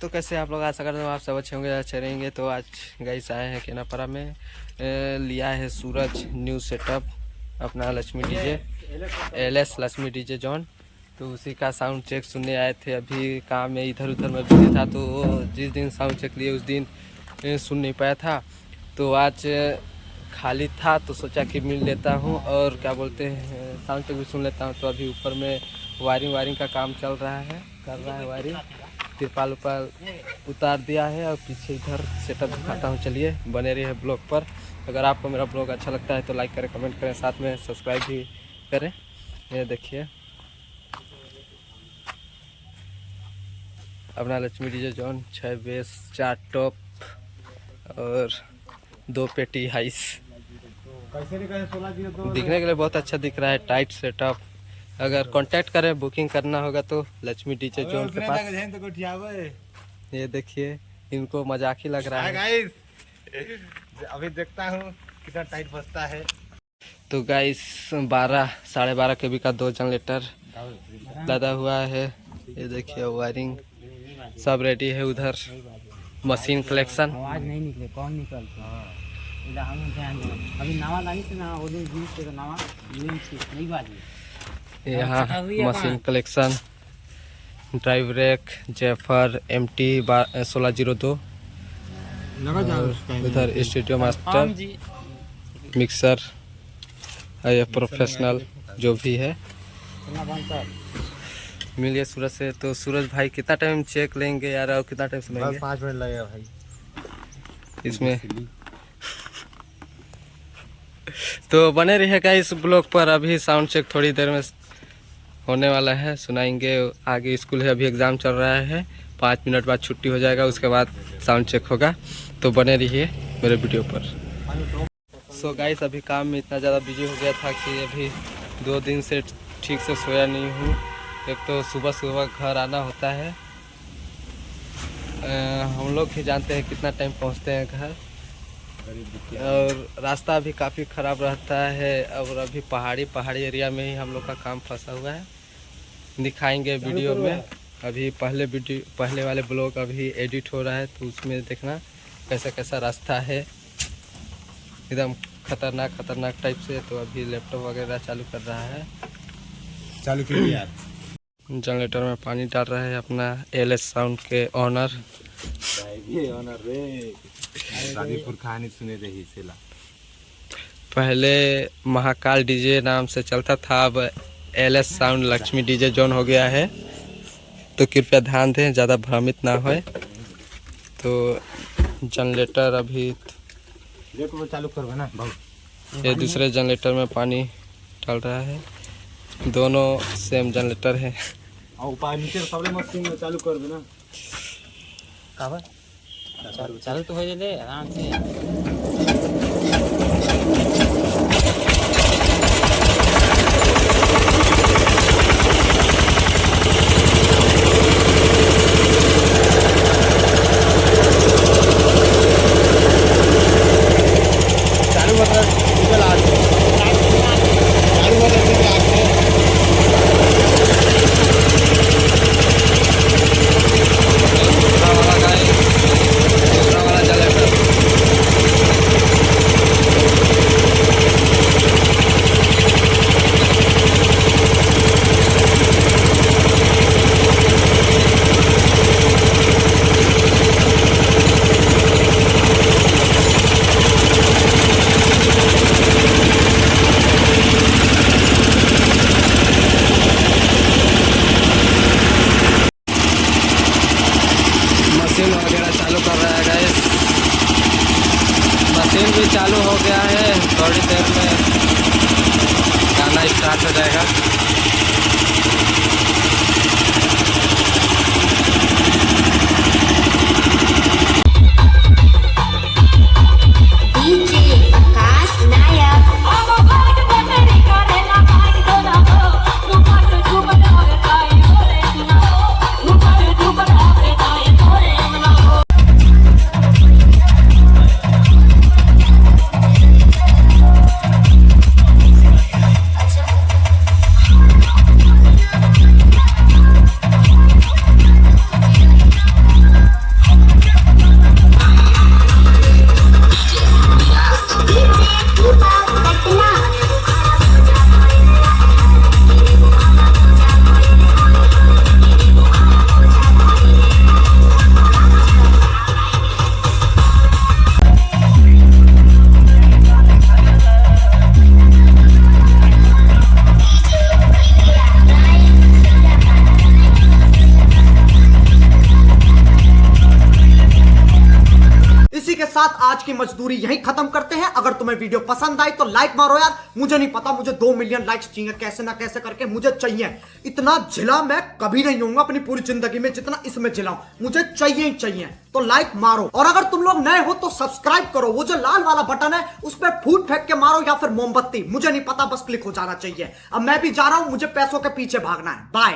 तो कैसे आप लोग आशा करते हो आप सब अच्छे होंगे, अच्छे रहेंगे। तो आज गाइस आए हैं केनापारा में, लिया है सूरज न्यू सेटअप अपना Lakshmi DJ LS Lakshmi DJ John. तो उसी का साउंड चेक सुनने आए थे। अभी काम में इधर उधर में बिजी था, तो जिस दिन साउंड चेक लिए उस दिन सुन नहीं पाया था। तो आज खाली था तो सोचा कि मिल लेता हूँ और क्या बोलते हैं साउंड चेक भी सुन लेता हूँ। तो अभी ऊपर में वायरिंग का काम चल रहा है, कर रहा है वायरिंग। तिरपाल उपाल उतार दिया है और पीछे इधर सेटअप दिखाता हूँ। चलिए बने रहिए ब्लॉग पर। अगर आपको मेरा ब्लॉग अच्छा लगता है तो लाइक करें, कमेंट करें, साथ में सब्सक्राइब भी करें। ये देखिए अपना Lakshmi DJ John 6 base 4 top और 2 पेटी हाइस। दिखने के लिए बहुत अच्छा दिख रहा है, टाइट सेटअप। अगर कांटेक्ट करें, बुकिंग करना होगा तो लक्ष्मी डीजे जॉन के पास। ये देखिए इनको मजाक ही लग रहा है गाइस। अभी देखता हूँ कितना टाइट बजता है। तो गाइस 12 साढ़े 12 केवी का 2 जनरेटर लदा हुआ है। ये देखिए वायरिंग सब रेडी है। उधर मशीन कलेक्शन आवाज नहीं निकले, कौन निकलता अभी नावा लागी से ना वो दिन जींस के नावा नहीं बाजी। यहाँ मशीन कलेक्शन, ड्राइव रैक, जेफर MT 1602, उधर स्टूडियो मास्टर, मिक्सर, ये प्रोफेशनल जो भी है। मिलिए सूरज से। तो सूरज भाई कितना टाइम चेक लेंगे यार और कितना टाइम सुनेंगे? 5 मिनट लगेगा भाई इसमें। तो बने रहिएगा इस ब्लॉग पर। अभी साउंड चेक थोड़ी देर में होने वाला है, सुनाएंगे। आगे स्कूल है, अभी एग्ज़ाम चल रहा है। 5 मिनट बाद छुट्टी हो जाएगा, उसके बाद साउंड चेक होगा। तो बने रहिए मेरे वीडियो पर। सो गाइस अभी काम में इतना ज़्यादा बिजी हो गया था कि अभी 2 दिन से ठीक से सोया नहीं हूँ। एक तो सुबह सुबह घर आना होता है, हम लोग ही जानते हैं कितना टाइम पहुँचते हैं घर, और रास्ता भी काफ़ी ख़राब रहता है। और अभी पहाड़ी एरिया में ही हम लोग का काम फंसा हुआ है। दिखाएंगे वीडियो में। अभी पहले वाले ब्लॉग अभी एडिट हो रहा है, तो उसमें देखना कैसा रास्ता है, एकदम खतरनाक टाइप से। तो अभी लैपटॉप वगैरह चालू कर रहा है। चालू कीजिए यार। जनरेटर में पानी डाल रहा है अपना LS साउंड के ऑनर रे गाजीपुर कहानी सुने रही सेला। पहले महाकाल डीजे नाम से चलता था, अब LS sound Lakshmi DJ John हो गया है। तो कृपया ध्यान दें, ज़्यादा भ्रमित ना होए। तो जनरेटर अभी चालू करबे ना भाई। ये दूसरे जनरेटर में पानी डाल रहा है, दोनों सेम जनरेटर है। और ऊपर नीचे सबले मशीन में चालू करबे ना। काबर चालू तो हो जाए आराम से। मशीन भी चालू हो गया है, थोड़ी देर में गाना स्टार्ट हो जाएगा। साथ आज की मजदूरी यहीं खत्म करते हैं। अगर तुम्हें वीडियो पसंद आई तो लाइक मारो यार। मुझे नहीं पता, मुझे 2 मिलियन लाइक्स चाहिए, कैसे ना कैसे करके मुझे चाहिए। इतना झिला मैं कभी नहीं होऊंगा अपनी पूरी जिंदगी में जितना इसमें झिलाऊं, मुझे चाहिए ही चाहिए। तो लाइक मारो, और अगर तुम लोग नए हो तो सब्सक्राइब करो। वो जो लाल वाला बटन है उस पर फूट फेंक के मारो या फिर मोमबत्ती, मुझे नहीं पता, बस क्लिक हो जाना चाहिए। अब मैं भी जा रहा हूं, मुझे पैसों के पीछे भागना है। बाय।